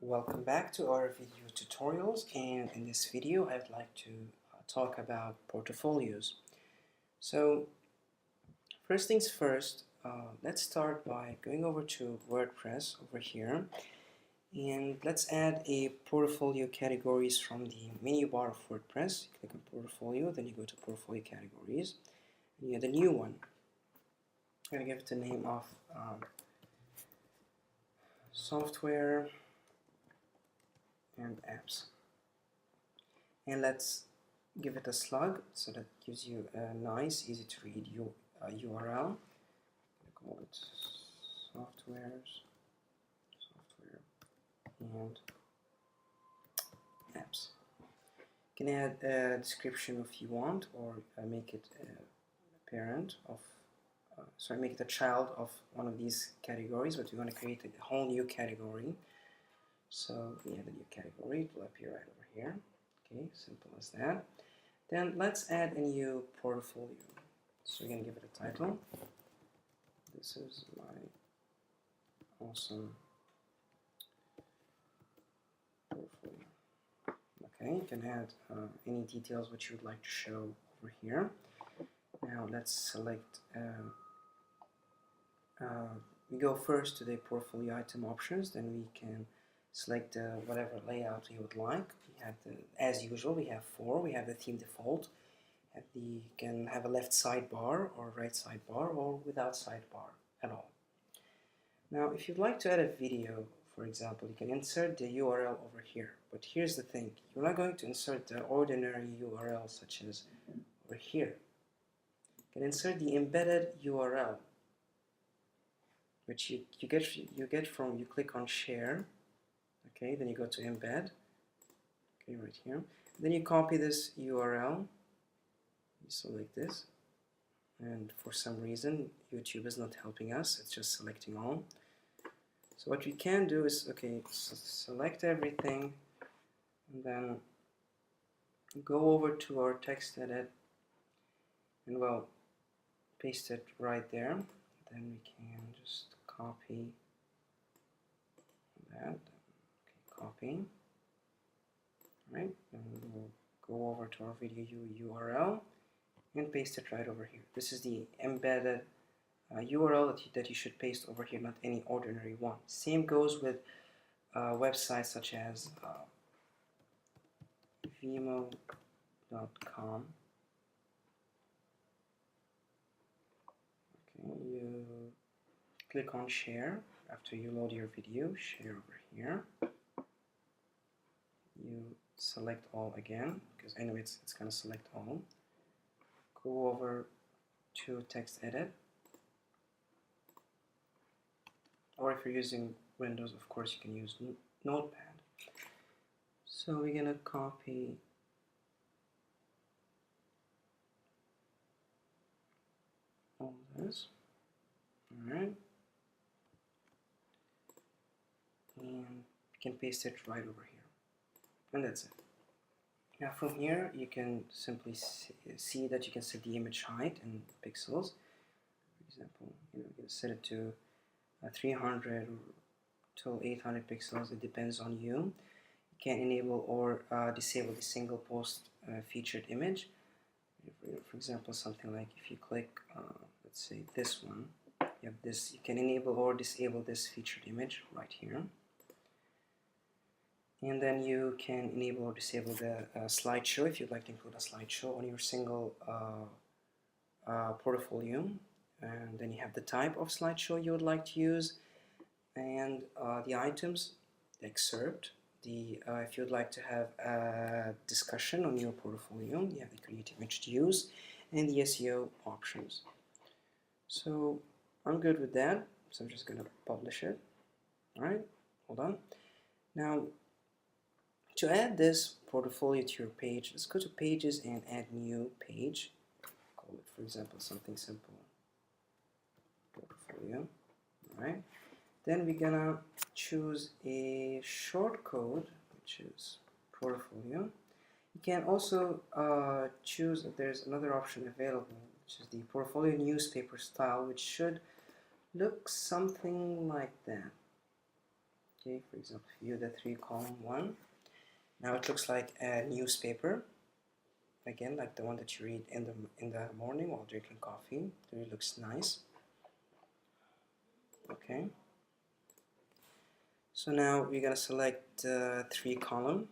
Welcome back to our video tutorials, and in this video I'd like to talk about portfolios. So first things first, let's start by going over to WordPress over here, and let's add a portfolio categories from the menu bar of WordPress. You click on portfolio, then you go to portfolio categories, and you add a new one. I'm going to give it the name of software and apps, and let's give it a slug so that gives you a nice, easy to read URL. Call it software and apps. You can add a description if you want, or make it a parent of make it a child of one of these categories, but we want to create a whole new category. So we add a new category, it will appear right over here. Okay, simple as that. Then let's add a new portfolio. So we're going to give it a title. This is my awesome portfolio. Okay, you can add any details which you would like to show over here. Now let's select, we go first to the portfolio item options, then we can select whatever layout you would like. We have as usual, we have four. We have the theme default. You can have a left sidebar or right sidebar, or without sidebar at all. Now, if you'd like to add a video, for example, you can insert the URL over here. But here's the thing: you're not going to insert the ordinary URL such as over here. You can insert the embedded URL, which you get from, you click on share. Okay, then you go to embed, okay, right here. Then you copy this URL, you select this, and for some reason YouTube is not helping us, it's just selecting all. So what we can do is, okay, select everything, and then go over to our text edit, and well, paste it right there. Then we can just copy that. Copy. Right, and we'll go over to our video URL and paste it right over here. This is the embedded URL that you should paste over here, not any ordinary one. Same goes with websites such as vimo.com. Okay, you click on share after you load your video, share over here. You select all again, because anyway it's going to select all. Go over to text edit, or if you're using Windows, of course you can use Notepad. So we're going to copy all this, alright, and you can paste it right over here. And that's it. Now from here you can simply see that you can set the image height in pixels. For example, you can set it to 300 to 800 pixels. It depends on you. You can enable or disable the single post featured image. For example, something like if you click, let's say this one, you have this. You can enable or disable this featured image right here. And then you can enable or disable the slideshow if you'd like to include a slideshow on your single portfolio. And then you have the type of slideshow you would like to use, and the items, the excerpt, if you'd like to have a discussion on your portfolio, you have the create image to use, and the SEO options. So I'm good with that, so I'm just going to publish it. Alright, hold on. Now, to add this portfolio to your page, let's go to pages and add new page. Call it, for example, something simple, portfolio. Alright, then we're gonna choose a short code, which is portfolio. You can also choose that there's another option available, which is the portfolio newspaper style, which should look something like that. Okay, for example, view the 3-column one. Now it looks like a newspaper. Again, like the one that you read in the morning while drinking coffee. It really looks nice. Okay. So now we're gonna select 3-column.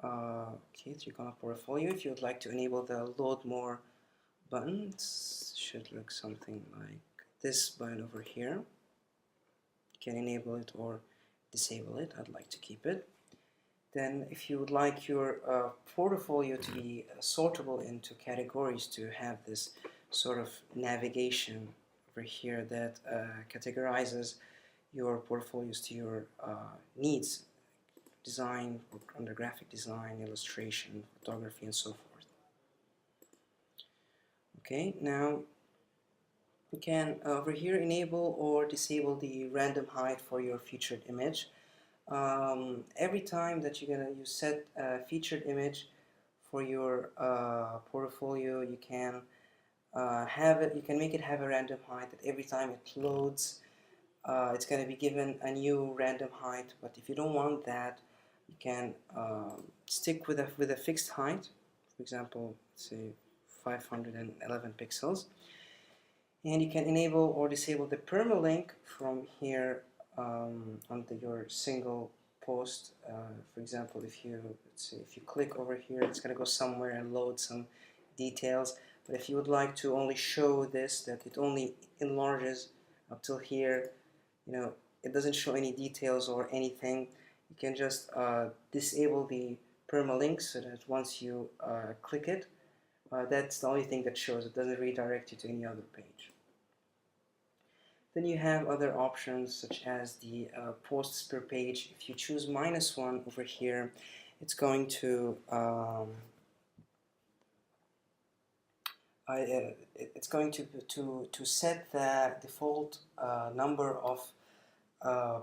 Okay, 3-column portfolio. If you would like to enable the load more button, it should look something like this button over here. You can enable it or disable it. I'd like to keep it. Then if you would like your portfolio to be sortable into categories, to have this sort of navigation over here that categorizes your portfolios to your needs, design, under graphic design, illustration, photography, and so forth. Okay, now you can over here enable or disable the random height for your featured image. Every time that you set a featured image for your portfolio, you can you can make it have a random height that every time it loads, it's going to be given a new random height. But if you don't want that, you can stick with a fixed height. For example, say 511 pixels. And you can enable or disable the permalink from here onto your single post. For example, if you click over here, it's going to go somewhere and load some details. But if you would like to only show this, that it only enlarges up till here, it doesn't show any details or anything, you can just disable the permalink so that once you click it, that's the only thing that shows. It doesn't redirect you to any other page. Then you have other options such as the posts per page. If you choose -1 over here, it's going to set the default number of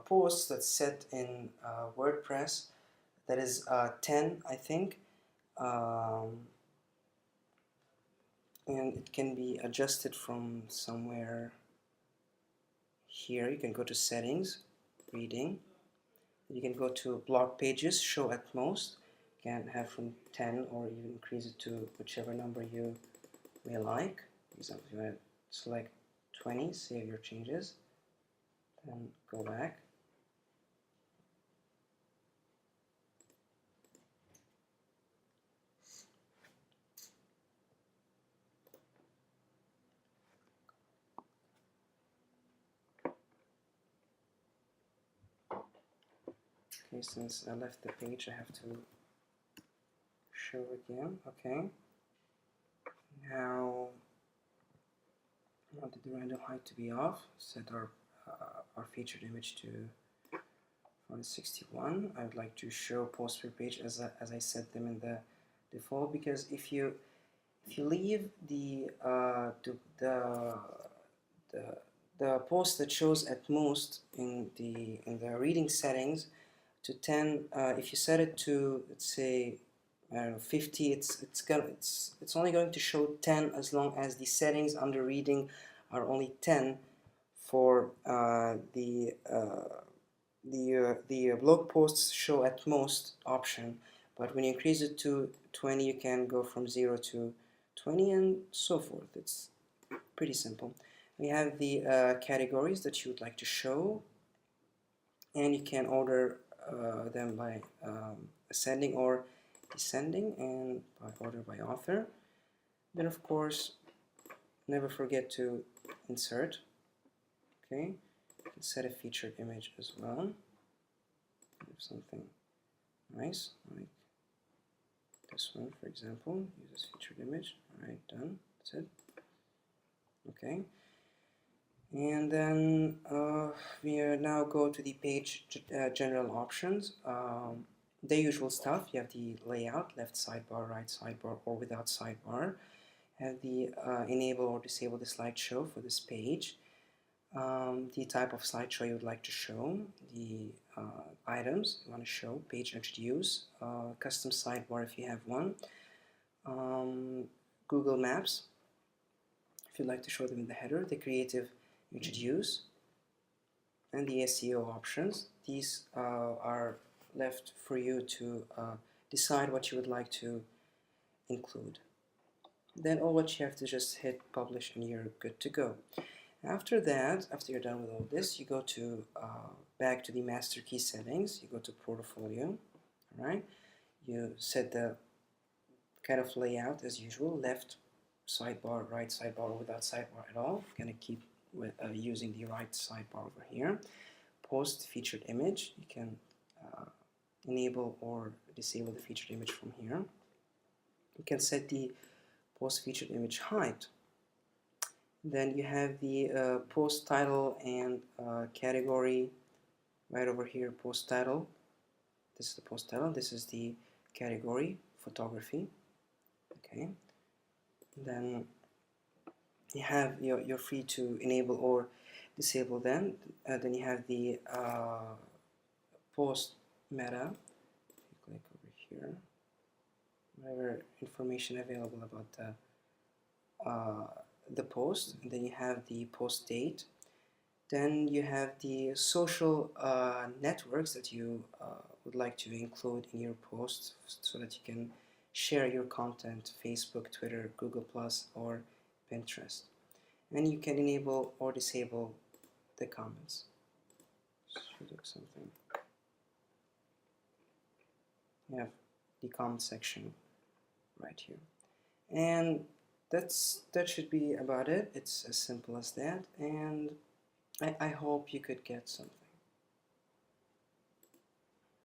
posts that's set in WordPress. That is 10, I think. And it can be adjusted from somewhere here. You can go to settings, reading. You can go to blog pages, show at most. You can have from 10 or even increase it to whichever number you may like. For example, if you want to select 20, save your changes, then go back. Okay, since I left the page, I have to show again. Okay. Now, I wanted the random height to be off. Set our featured image to 161. I would like to show posts per page as I set them in the default, because if you leave the post that shows at most in the reading settings to 10, if you set it to, let's say, I don't know, 50, it's only going to show 10 as long as the settings under reading are only 10 for the blog posts show at most option. But when you increase it to 20, you can go from 0 to 20 and so forth. It's pretty simple. We have the categories that you would like to show, and you can order them by ascending or descending, and by order by author. Then of course, never forget to insert. Okay, you can set a featured image as well. Something nice like this one, for example. Use this featured image. Alright, done. That's it. Okay. And then we now go to the page general options. The usual stuff. You have the layout, left sidebar, right sidebar, or without sidebar. Have the enable or disable the slideshow for this page. The type of slideshow you would like to show, the items you want to show, page introduce, custom sidebar if you have one, Google Maps if you'd like to show them in the header, the creative introduce, and the SEO options. These are left for you to decide what you would like to include. Then all what you have to just hit publish and you're good to go. After that, after you're done with all this, you go to back to the master key settings. You go to portfolio, all right? You set the kind of layout as usual, left sidebar, right sidebar, without sidebar at all. I'm gonna keep with, using the right sidebar over here. Post featured image, you can enable or disable the featured image from here. You can set the post featured image height. Then you have the post title and category right over here, post title. This is the post title, this is the category, photography. Okay, then you have you're free to enable or disable them. Then you have the post meta. You click over here, whatever information available about the post, and then you have the post date. Then you have the social networks that you would like to include in your posts so that you can share your content: Facebook, Twitter, Google+, or Pinterest. And you can enable or disable the comments. Should do something. You have the comment section right here. And that should be about it. It's as simple as that, and I hope you could get something